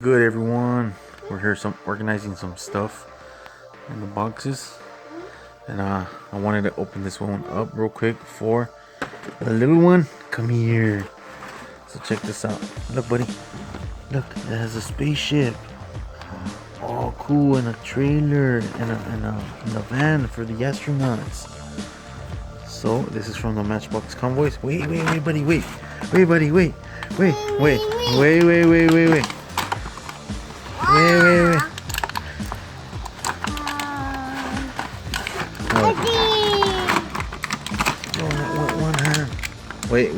Good, everyone. We're here organizing some stuff in the boxes, and I wanted to open this one up real quick for the little one. Come here. So check this out. Look, buddy. Look, it has a spaceship. Oh, cool, and a trailer and a van for the astronauts. So this is from the Matchbox Convoys. Wait, buddy, wait, buddy, wait. Wait. Oh, one hand. Wait.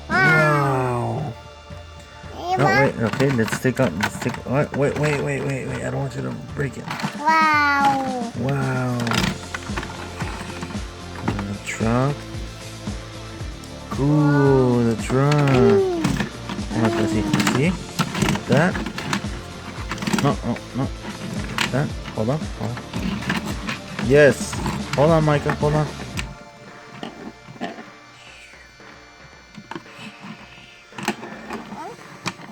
Wow. No, wait. Okay, let's take. Wait. I don't want you to break it. Wow. And the truck. Cool, the truck. I'm not gonna see. That. No. That. Hold on. Yes. Hold on, Micah. Hold on.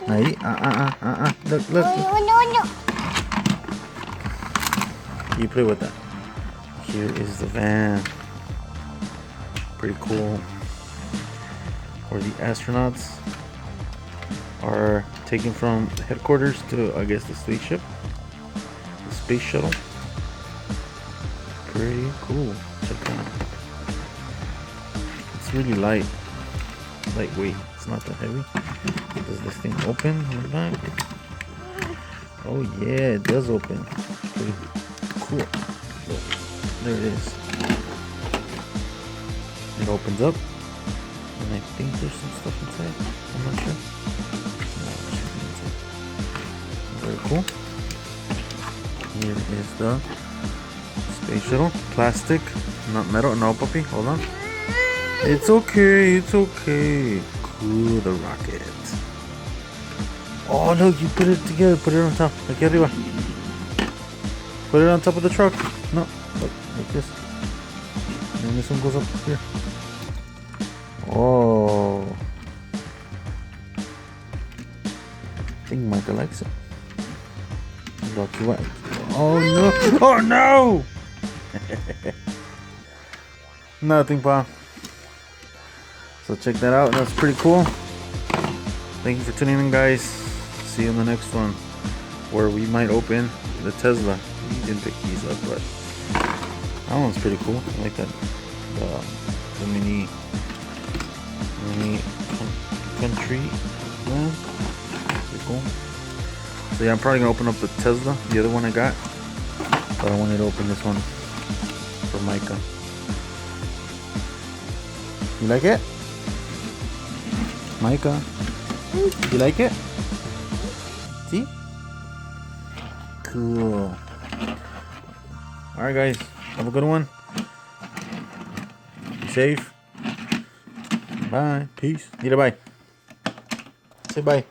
Ahí. Look. No. You play with that. Here is the van. Pretty cool. Where the astronauts are taken from headquarters to, I guess, the spaceship, the space shuttle. Pretty cool. Check that out. It's really lightweight. It's not that heavy. Does this thing open in the back? Oh yeah, it does open. Pretty cool. There it is. It opens up. And I think there's some stuff inside. I'm not sure. No, it should be inside. Very cool. Here is the space shuttle. Plastic, not metal. No, puppy. Hold on. It's okay. Cool, the rocket. Oh, look, you put it together. Put it on top. Aquí arriba. Put it on top of the truck. No, look, like this. And this one goes up here. Oh, I think Micah likes it. Lucky what? Oh no! Nothing, pa. So check that out. That's pretty cool. Thank you for tuning in, guys. See you in the next one, where we might open the Tesla. We didn't pick these up, but that one's pretty cool. I like that. The mini country van. Pretty cool. So yeah, I'm probably gonna open up the Tesla, the other one I got, but I wanted to open this one for Micah. You like it, Micah? You like it? See? Cool. All right, guys, have a good one. Be safe. Bye. Peace. Bye. Say bye.